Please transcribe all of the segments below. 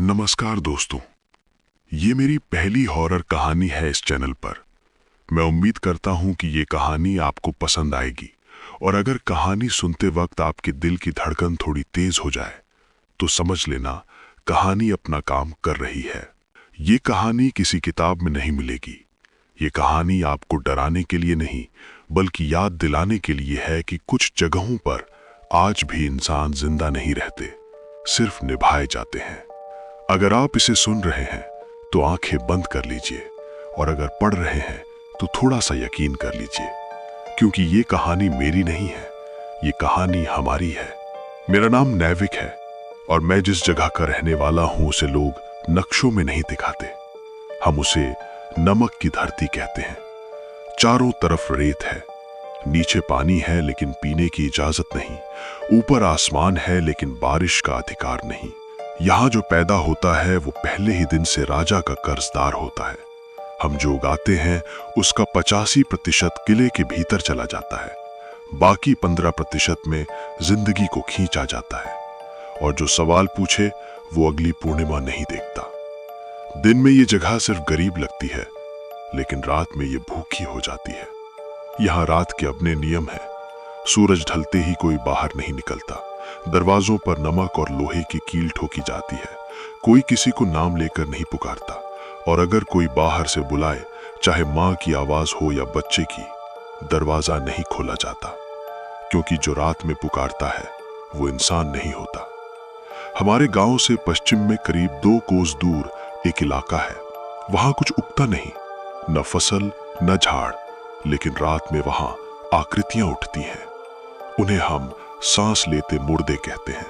नमस्कार दोस्तों, ये मेरी पहली हॉरर कहानी है इस चैनल पर। मैं उम्मीद करता हूँ कि ये कहानी आपको पसंद आएगी और अगर कहानी सुनते वक्त आपके दिल की धड़कन थोड़ी तेज हो जाए तो समझ लेना कहानी अपना काम कर रही है। ये कहानी किसी किताब में नहीं मिलेगी। ये कहानी आपको डराने के लिए नहीं बल्कि याद दिलाने के लिए है कि कुछ जगहों पर आज भी इंसान जिंदा नहीं रहते, सिर्फ निभाए जाते हैं। अगर आप इसे सुन रहे हैं तो आंखें बंद कर लीजिए और अगर पढ़ रहे हैं तो थोड़ा सा यकीन कर लीजिए, क्योंकि ये कहानी मेरी नहीं है, ये कहानी हमारी है। मेरा नाम नैविक है और मैं जिस जगह का रहने वाला हूं उसे लोग नक्शों में नहीं दिखाते। हम उसे नमक की धरती कहते हैं। चारों तरफ रेत है, नीचे पानी है लेकिन पीने की इजाजत नहीं, ऊपर आसमान है लेकिन बारिश का अधिकार नहीं। यहाँ जो पैदा होता है वो पहले ही दिन से राजा का कर्जदार होता है। हम जो उगाते हैं उसका 85% किले के भीतर चला जाता है, बाकी 15% में जिंदगी को खींचा जाता है। और जो सवाल पूछे वो अगली पूर्णिमा नहीं देखता। दिन में ये जगह सिर्फ गरीब लगती है लेकिन रात में ये भूखी हो जाती है। यहाँ रात के अपने नियम है। सूरज ढलते ही कोई बाहर नहीं निकलता। दरवाजों पर नमक और लोहे की कील ठोकी जाती है। कोई किसी को नाम लेकर नहीं पुकारता और अगर कोई बाहर से बुलाए, चाहे माँ की आवाज हो या बच्चे की, दरवाजा नहीं खोला जाता, क्योंकि जो रात में पुकारता है वो इंसान नहीं होता। हमारे गांव से पश्चिम में करीब 2 कोस दूर एक इलाका है। वहां कुछ उगता नहीं, न फसल न झाड़, लेकिन रात में वहां आकृतियां उठती हैं। उन्हें हम सांस लेते मुर्दे कहते हैं।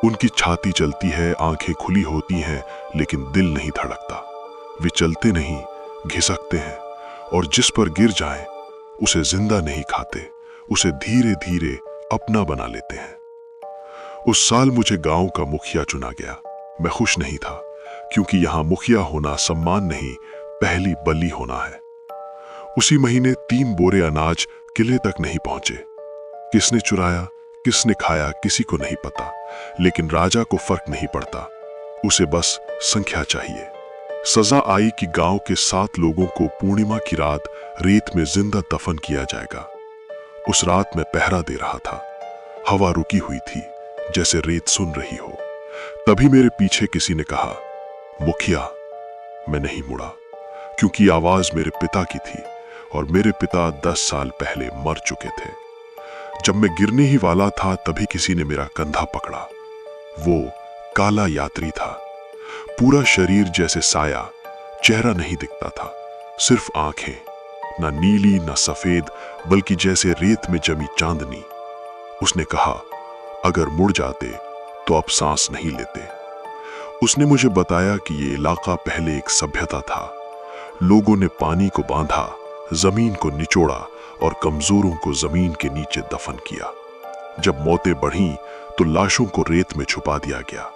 उनकी छाती चलती है, आंखें खुली होती हैं लेकिन दिल नहीं धड़कता। वे चलते नहीं, घिसकते हैं और जिस पर गिर जाएं उसे जिंदा नहीं खाते, उसे धीरे धीरे अपना बना लेते हैं। उस साल मुझे गांव का मुखिया चुना गया। मैं खुश नहीं था, क्योंकि यहां मुखिया होना सम्मान नहीं, पहली बलि होना है। उसी महीने 3 बोरे अनाज किले तक नहीं पहुंचे। किसने चुराया, किसने खाया, किसी को नहीं पता, लेकिन राजा को फर्क नहीं पड़ता। उसे बस संख्या चाहिए। सजा आई कि गांव के 7 लोगों को पूर्णिमा की रात रेत में जिंदा दफन किया जाएगा। उस रात मैं पहरा दे रहा था। हवा रुकी हुई थी, जैसे रेत सुन रही हो। तभी मेरे पीछे किसी ने कहा, मुखिया। मैं नहीं मुड़ा, क्योंकि आवाज मेरे पिता की थी और मेरे पिता 10 साल पहले मर चुके थे। जब मैं गिरने ही वाला था तभी किसी ने मेरा कंधा पकड़ा। वो काला यात्री था। पूरा शरीर जैसे साया, चेहरा नहीं दिखता था, सिर्फ आंखें, ना नीली ना सफेद, बल्कि जैसे रेत में जमी चांदनी। उसने कहा, अगर मुड़ जाते तो अब सांस नहीं लेते। उसने मुझे बताया कि ये इलाका पहले एक सभ्यता था। लोगों ने पानी को बांधा, जमीन को निचोड़ा और कमजोरों को जमीन के नीचे दफन किया। जब मौतें बढ़ीं तो लाशों को रेत में छुपा दिया गया,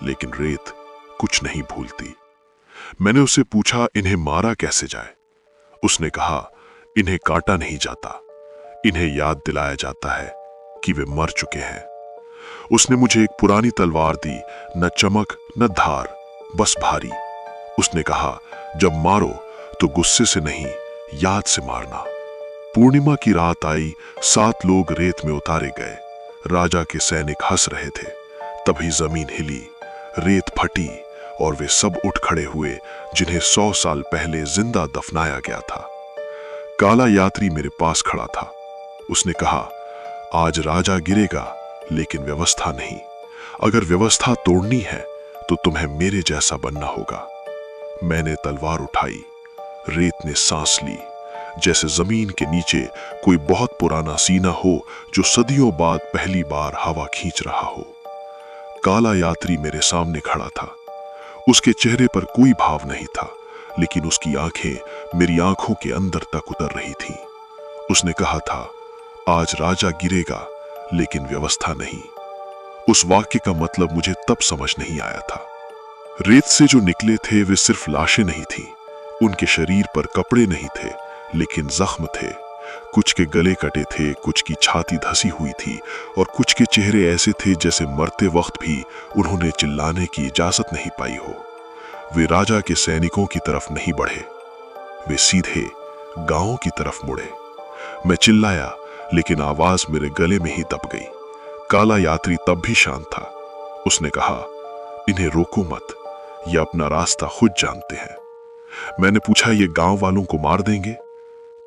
लेकिन रेत कुछ नहीं भूलती। मैंने उससे पूछा, इन्हें मारा कैसे जाए? उसने कहा, इन्हें काटा नहीं जाता, इन्हें याद दिलाया जाता है कि वे मर चुके हैं। उसने मुझे एक पुरानी तलवार दी, न चमक न धार, बस भारी। उसने कहा, जब मारो तो गुस्से से नहीं, याद से मारना। पूर्णिमा की रात आई, 7 लोग रेत में उतारे गए। राजा के सैनिक हंस रहे थे। तभी जमीन हिली, रेत फटी और वे सब उठ खड़े हुए जिन्हें 100 साल पहले जिंदा दफनाया गया था। काला यात्री मेरे पास खड़ा था। उसने कहा, आज राजा गिरेगा लेकिन व्यवस्था नहीं। अगर व्यवस्था तोड़नी है तो तुम्हें मेरे जैसा बनना होगा। मैंने तलवार उठाई। रेत ने सांस ली, जैसे जमीन के नीचे कोई बहुत पुराना सीना हो जो सदियों बाद पहली बार हवा खींच रहा हो। काला यात्री मेरे सामने खड़ा था। उसके चेहरे पर कोई भाव नहीं था, लेकिन उसकी आंखें मेरी आंखों के अंदर तक उतर रही थीं। उसने कहा था, आज राजा गिरेगा लेकिन व्यवस्था नहीं। उस वाक्य का मतलब मुझे तब समझ नहीं आया था। रेत से जो निकले थे वे सिर्फ लाशें नहीं थीं। उनके शरीर पर कपड़े नहीं थे, लेकिन जख्म थे। कुछ के गले कटे थे, कुछ की छाती धसी हुई थी और कुछ के चेहरे ऐसे थे जैसे मरते वक्त भी उन्होंने चिल्लाने की इजाजत नहीं पाई हो। वे राजा के सैनिकों की तरफ नहीं बढ़े, वे सीधे गांव की तरफ मुड़े। मैं चिल्लाया, लेकिन आवाज मेरे गले में ही दब गई। काला यात्री तब भी शांत था। उसने कहा, इन्हें रोको मत, ये अपना रास्ता खुद जानते हैं। मैंने पूछा, ये गांव वालों को मार देंगे?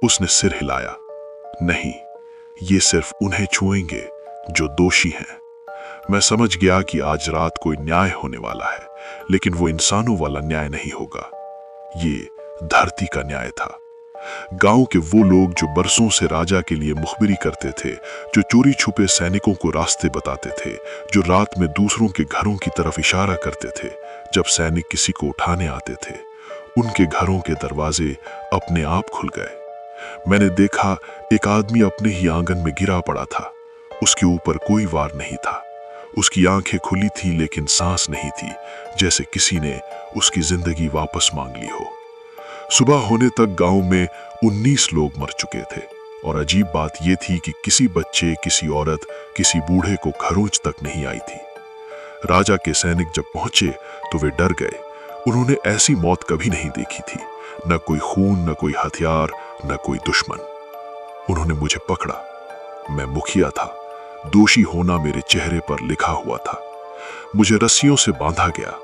उसने सिर हिलाया, नहीं, ये सिर्फ उन्हें छुएंगे जो दोषी हैं। मैं समझ गया कि आज रात कोई न्याय होने वाला है, लेकिन वो इंसानों वाला न्याय नहीं होगा, ये धरती का न्याय था। गांव के वो लोग जो बरसों से राजा के लिए मुखबिरी करते थे, जो चोरी छुपे सैनिकों को रास्ते बताते थे, जो रात में दूसरों के घरों की तरफ इशारा करते थे जब सैनिक किसी को उठाने आते थे, उनके घरों के दरवाजे अपने आप खुल गए। मैंने देखा एक आदमी अपने ही आंगन में गिरा पड़ा था। उसके ऊपर कोई वार नहीं था। उसकी आंखें खुली थी लेकिन सांस नहीं थी, जैसे किसी ने उसकी जिंदगी वापस मांग ली हो। सुबह होने तक गांव में 19 लोग मर चुके थे और अजीब बात यह थी कि किसी बच्चे, किसी औरत, किसी बूढ़े को खरोंच तक नहीं आई थी। राजा के सैनिक जब पहुंचे तो वे डर गए। उन्होंने ऐसी मौत कभी नहीं देखी थी, न कोई खून, न कोई हथियार, न कोई दुश्मन। उन्होंने मुझे पकड़ा। मैं मुखिया था, दोषी होना मेरे चेहरे पर लिखा हुआ था। मुझे रस्सियों से बांधा गया।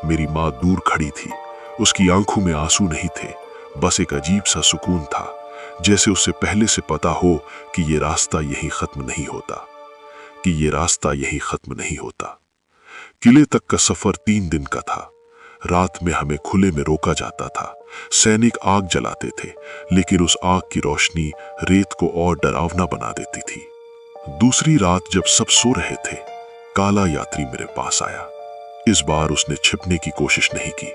मेरी मां दूर खड़ी थी। उसकी आंखों में आंसू नहीं थे, बस एक अजीब सा सुकून था, जैसे उसे पहले से पता हो कि ये रास्ता यहीं खत्म नहीं होता, कि ये रास्ता यहीं खत्म नहीं होता। किले तक का सफर 3 दिन का था। रात में हमें खुले में रोका जाता था। सैनिक आग जलाते थे, लेकिन उस आग की रोशनी रेत को और डरावना बना देती थी। दूसरी रात जब सब सो रहे थे, काला यात्री मेरे पास आया। इस बार उसने छिपने की कोशिश नहीं की।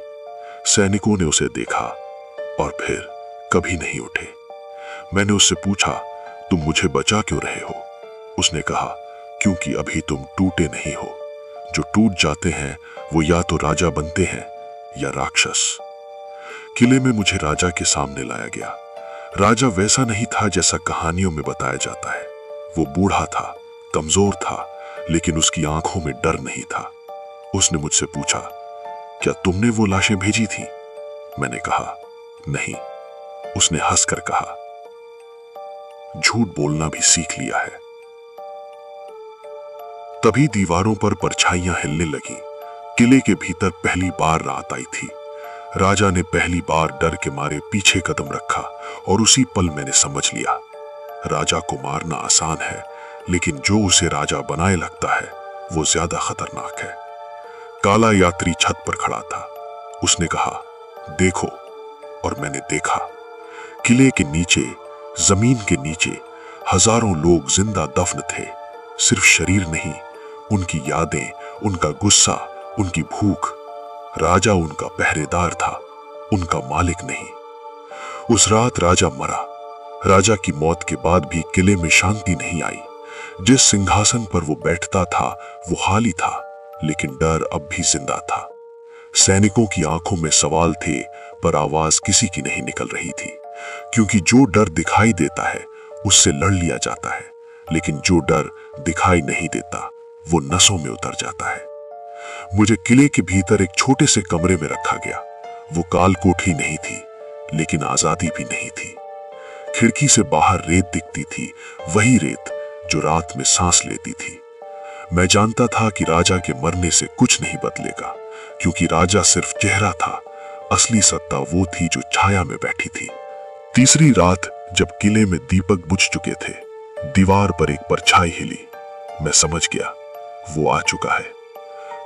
सैनिकों ने उसे देखा और फिर कभी नहीं उठे। मैंने उससे पूछा, तुम मुझे बचा क्यों रहे हो? उसने कहा, क्योंकि अभी तुम टूटे नहीं हो। जो टूट जाते हैं वो या तो राजा बनते हैं या राक्षस। किले में मुझे राजा के सामने लाया गया। राजा वैसा नहीं था जैसा कहानियों में बताया जाता है। वो बूढ़ा था, कमजोर था, लेकिन उसकी आंखों में डर नहीं था। उसने मुझसे पूछा, क्या तुमने वो लाशें भेजी थी? मैंने कहा, नहीं। उसने हंसकर कहा, झूठ बोलना भी सीख लिया है। तभी दीवारों पर परछाइयां हिलने लगी। किले के भीतर पहली बार रात आई थी। राजा ने पहली बार डर के मारे पीछे कदम रखा और उसी पल मैंने समझ लिया, राजा को मारना आसान है, लेकिन जो उसे राजा बनाए लगता है वो ज्यादा खतरनाक है। काला यात्री छत पर खड़ा था। उसने कहा, देखो। और मैंने देखा। किले के नीचे, जमीन के नीचे हजारों लोग जिंदा दफन थे। सिर्फ शरीर नहीं, उनकी यादें, उनका गुस्सा, उनकी भूख। राजा उनका पहरेदार था, उनका मालिक नहीं। उस रात राजा मरा। राजा की मौत के बाद भी किले में शांति नहीं आई। जिस सिंहासन पर वो बैठता था वो खाली था, लेकिन डर अब भी जिंदा था। सैनिकों की आंखों में सवाल थे, पर आवाज किसी की नहीं निकल रही थी, क्योंकि जो डर दिखाई देता है उससे लड़ लिया जाता है, लेकिन जो डर दिखाई नहीं देता वो नसों में उतर जाता है। मुझे किले के भीतर एक छोटे से कमरे में रखा गया। वो कालकोठी नहीं थी, लेकिन आजादी भी नहीं थी। खिड़की से बाहर रेत दिखती थी, वही रेत जो रात में सांस लेती थी। मैं जानता था कि राजा के मरने से कुछ नहीं बदलेगा, क्योंकि राजा सिर्फ चेहरा था, असली सत्ता वो थी जो छाया में बैठी थी। तीसरी रात जब किले में दीपक बुझ चुके थे, दीवार पर एक परछाई हिली। मैं समझ गया, वो आ चुका है।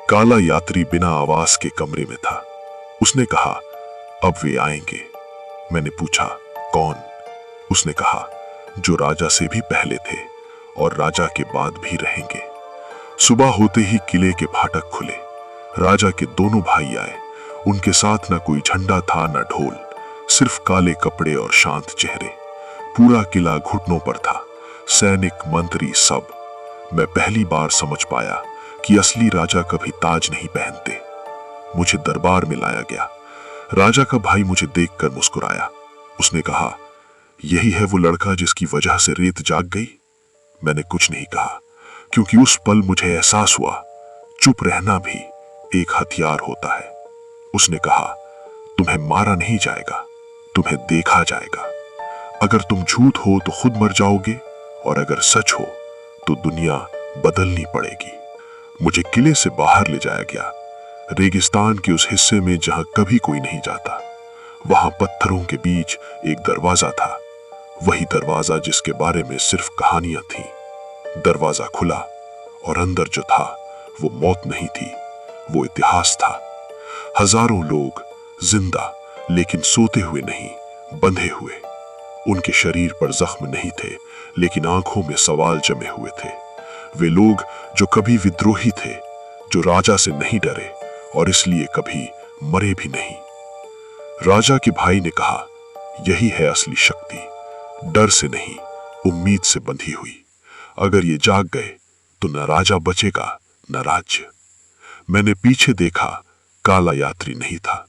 काला यात्री बिना आवाज के कमरे में था। उसने कहा, अब वे आएंगे। मैंने पूछा, कौन? उसने कहा, जो राजा से भी पहले थे और राजा के बाद भी रहेंगे। सुबह होते ही किले के फाटक खुले। राजा के दोनों भाई आए। उनके साथ न कोई झंडा था, न ढोल, सिर्फ काले कपड़े और शांत चेहरे। पूरा किला घुटनों पर था, सैनिक, मंत्री, सब। मैं पहली बार समझ पाया कि असली राजा कभी ताज नहीं पहनते। मुझे दरबार में लाया गया। राजा का भाई मुझे देखकर मुस्कुराया। उसने कहा, यही है वो लड़का जिसकी वजह से रेत जाग गई? मैंने कुछ नहीं कहा, क्योंकि उस पल मुझे एहसास हुआ चुप रहना भी एक हथियार होता है। उसने कहा, तुम्हें मारा नहीं जाएगा, तुम्हें देखा जाएगा। अगर तुम झूठ हो तो खुद मर जाओगे, और अगर सच हो तो दुनिया बदलनी पड़ेगी। मुझे किले से बाहर ले जाया गया, रेगिस्तान के उस हिस्से में जहां कभी कोई नहीं जाता। वहां पत्थरों के बीच एक दरवाजा था, वही दरवाजा जिसके बारे में सिर्फ कहानियां थीं। दरवाजा खुला और अंदर जो था वो मौत नहीं थी, वो इतिहास था। हजारों लोग जिंदा, लेकिन सोते हुए नहीं, बंधे हुए। उनके शरीर पर जख्म नहीं थे, लेकिन आंखों में सवाल जमे हुए थे। वे लोग जो कभी विद्रोही थे, जो राजा से नहीं डरे और इसलिए कभी मरे भी नहीं। राजा के भाई ने कहा, यही है असली शक्ति, डर से नहीं, उम्मीद से बंधी हुई। अगर ये जाग गए तो न राजा बचेगा न राज्य। मैंने पीछे देखा, काला यात्री नहीं था,